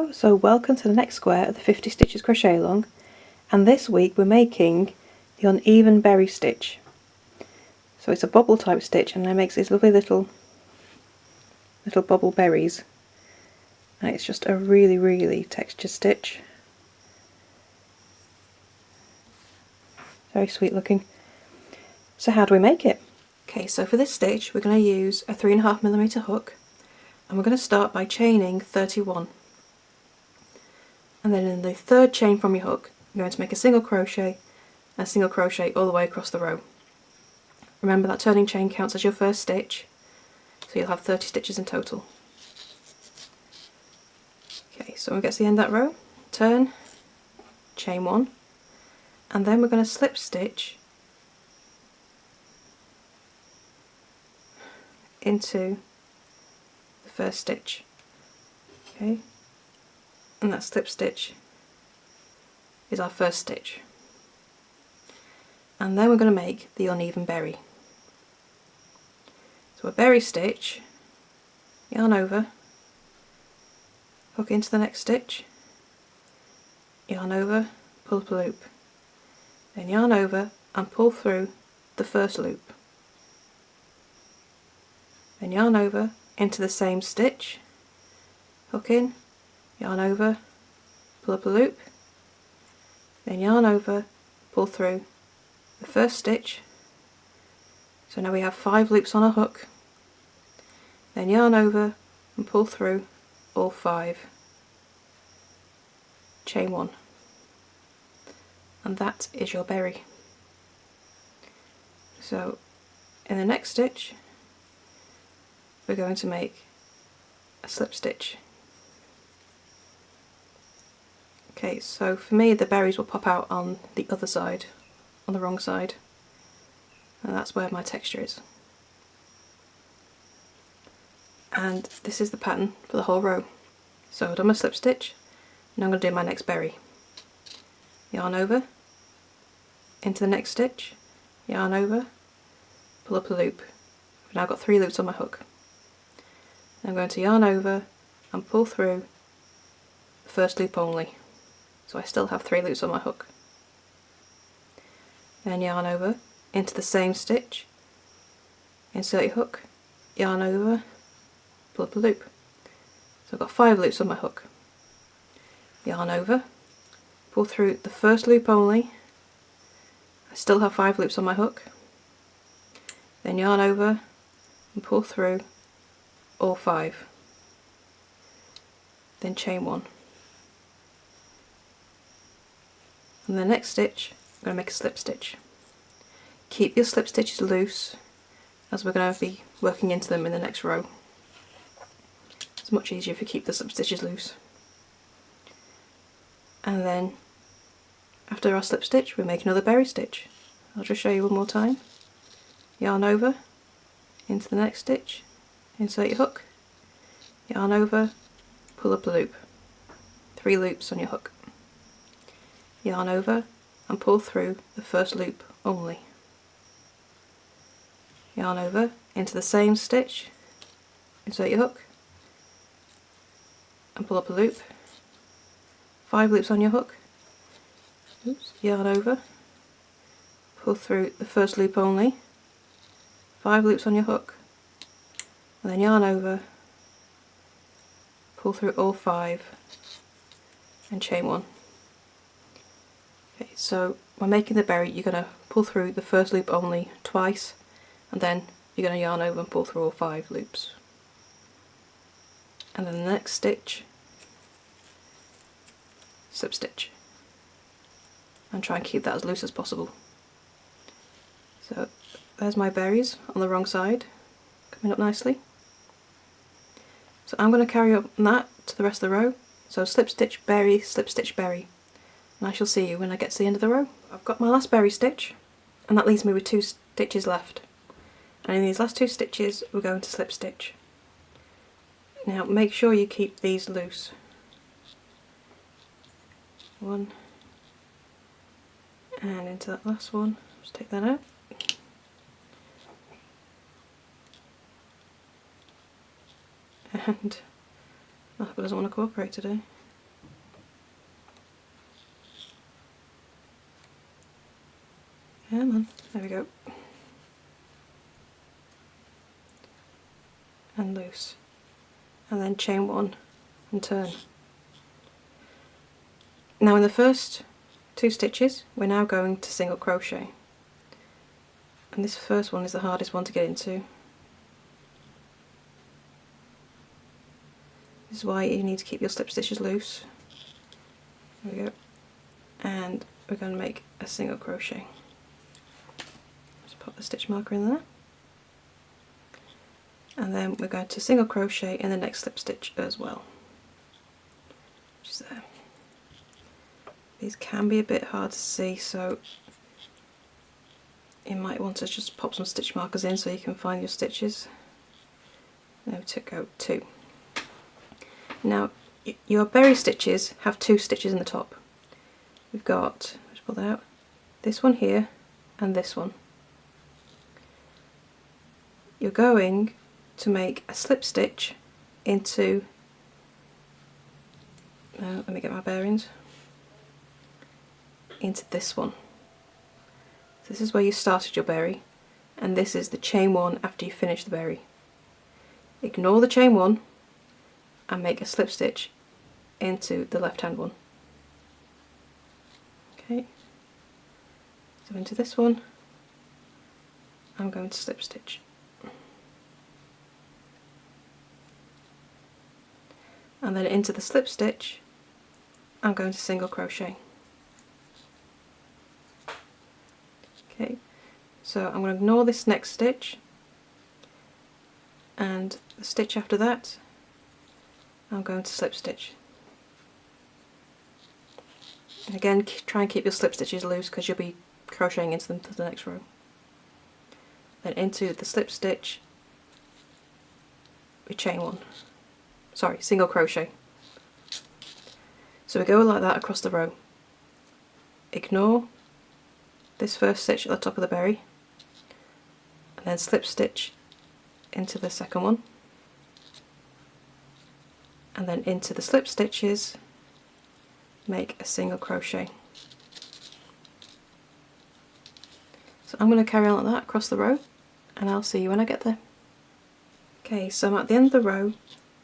Hello, so welcome to the next square of the 50 stitches crochet along, and this week we're making the uneven berry stitch. So it's a bobble type stitch and it makes these lovely little bobble berries, and it's just a really textured stitch. Very sweet looking. So how do we make it? Okay, so for this stitch we're going to use a 3.5mm hook, and we're going to start by chaining 31. And then in the third chain from your hook, you're going to make a single crochet and a single crochet all the way across the row. Remember that turning chain counts as your first stitch, so you'll have 30 stitches in total. Okay, so when we get to the end of that row, turn, chain 1, and then we're going to slip stitch into the first stitch. Okay, and that slip stitch is our first stitch. And then we're going to make the uneven berry. So a berry stitch, yarn over, hook into the next stitch, yarn over, pull up a loop, then yarn over and pull through the first loop, then yarn over into the same stitch, hook in, yarn over, pull up a loop, then yarn over, pull through the first stitch. So now we have 5 loops on our hook, then yarn over and pull through all 5, chain 1, and that is your berry. So in the next stitch we're going to make a slip stitch. Okay, so for me the berries will pop out on the other side, on the wrong side, and that's where my texture is. And this is the pattern for the whole row. So I've done my slip stitch, now I'm going to do my next berry. Yarn over, into the next stitch, yarn over, pull up a loop. I've now got 3 loops on my hook. I'm going to yarn over and pull through the first loop only. So I still have 3 loops on my hook. Then yarn over into the same stitch, insert your hook, yarn over, pull up a loop. So I've got 5 loops on my hook. Yarn over, pull through the first loop only. I still have 5 loops on my hook. Then yarn over and pull through all 5. Then chain 1. And the next stitch I'm going to make a slip stitch. Keep your slip stitches loose, as we're going to be working into them in the next row. It's much easier if you keep the slip stitches loose. And then after our slip stitch we make another berry stitch. I'll just show you one more time. Yarn over into the next stitch, insert your hook, yarn over, pull up a loop. 3 loops on your hook. Yarn over and pull through the first loop only. Yarn over into the same stitch, insert your hook and pull up a loop. 5 loops on your hook. Oops. Yarn over, pull through the first loop only, 5 loops on your hook, and then yarn over, pull through all 5 and chain 1. Okay, so when making the berry you're going to pull through the first loop only twice, and then you're going to yarn over and pull through all 5 loops. And then the next stitch, slip stitch, and try and keep that as loose as possible. So there's my berries on the wrong side, coming up nicely. So I'm going to carry on that to the rest of the row. So slip stitch, berry, and I shall see you when I get to the end of the row. I've got my last berry stitch, and that leaves me with 2 stitches left. And in these last 2 stitches we're going to slip stitch. Now make sure you keep these loose. 1, and into that last one, just take that out. And my husband doesn't want to cooperate today. Come on, there we go. And loose. And then chain 1 and turn. Now in the first 2 stitches we're now going to single crochet. And this first one is the hardest one to get into. This is why you need to keep your slip stitches loose. There we go. And we're going to make a single crochet. Just pop the stitch marker in there. And then we're going to single crochet in the next slip stitch as well. Which is there. These can be a bit hard to see, so you might want to just pop some stitch markers in so you can find your stitches. There we go, 2. Now your berry stitches have 2 stitches in the top. We've got, let's pull that out, this one here and this one. You're going to make a slip stitch into, let me get my bearings, into this one. So this is where you started your berry, and this is the chain 1 after you finish the berry. Ignore the chain 1 and make a slip stitch into the left hand one. Okay, so into this one I'm going to slip stitch. And then into the slip stitch I'm going to single crochet. Okay, so I'm going to ignore this next stitch, and the stitch after that I'm going to slip stitch. And again, try and keep your slip stitches loose because you'll be crocheting into them to the next row. Then into the slip stitch we chain 1. Sorry, single crochet. So we go like that across the row. Ignore this first stitch at the top of the berry, and then slip stitch into the second one, and then into the slip stitches make a single crochet. So I'm going to carry on like that across the row, and I'll see you when I get there. Okay, so I'm at the end of the row,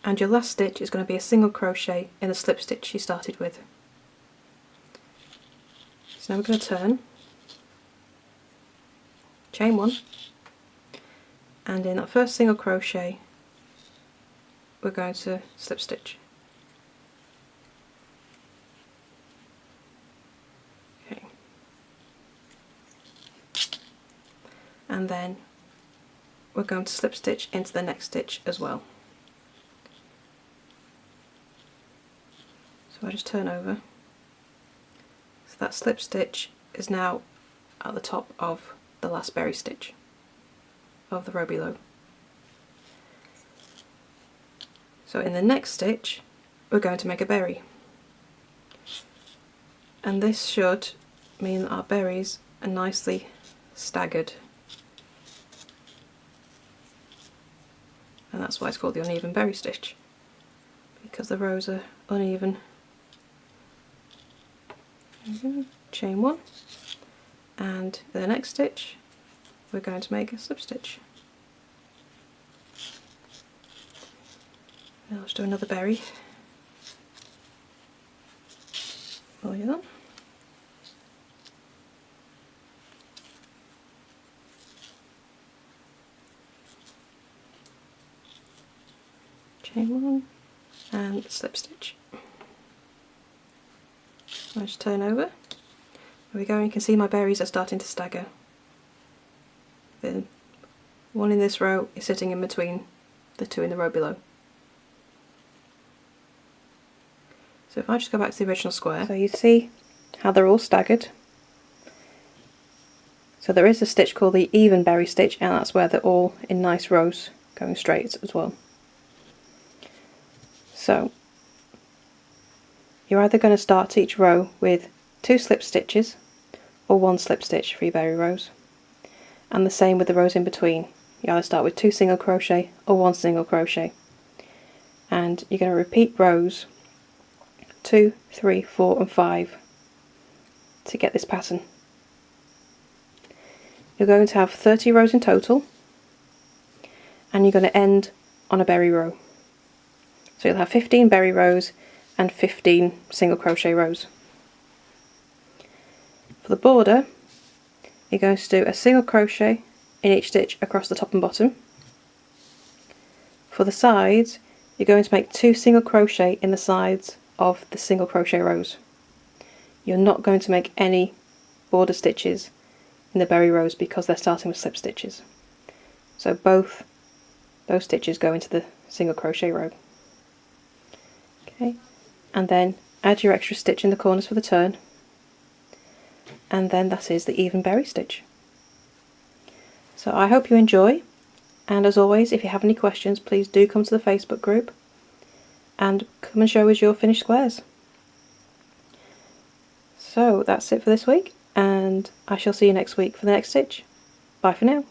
and your last stitch is going to be a single crochet in the slip stitch you started with. So now we're going to turn, chain 1, and in that first single crochet we're going to slip stitch. Okay. And then we're going to slip stitch into the next stitch as well. So I just turn over. So that slip stitch is now at the top of the last berry stitch of the row below. So in the next stitch we're going to make a berry, and this should mean that our berries are nicely staggered, and that's why it's called the uneven berry stitch, because the rows are uneven. Chain 1, and in the next stitch we're going to make a slip stitch. Now let's do another berry while you're done. Chain 1 and slip stitch. I just turn over. There we go, and you can see my berries are starting to stagger. The one in this row is sitting in between the 2 in the row below. So if I just go back to the original square, so you see how they're all staggered. So there is a stitch called the even berry stitch, and that's where they're all in nice rows going straight as well. So you're either going to start each row with 2 slip stitches or 1 slip stitch for your berry rows, and the same with the rows in between. You either start with 2 single crochet or 1 single crochet, and you're going to repeat rows 2, 3, 4 and 5 to get this pattern. you're going to have 30 rows in total, and you're going to end on a berry row. So you'll have 15 berry rows and 15 single crochet rows. For the border, you're going to do a single crochet in each stitch across the top and bottom. For the sides, you're going to make 2 single crochet in the sides of the single crochet rows. You're not going to make any border stitches in the berry rows because they're starting with slip stitches. So both those stitches go into the single crochet row. Okay, and then add your extra stitch in the corners for the turn, and then that is the even berry stitch. So I hope you enjoy, and as always, if you have any questions, please do come to the Facebook group and come and show us your finished squares. So that's it for this week, and I shall see you next week for the next stitch. Bye for now.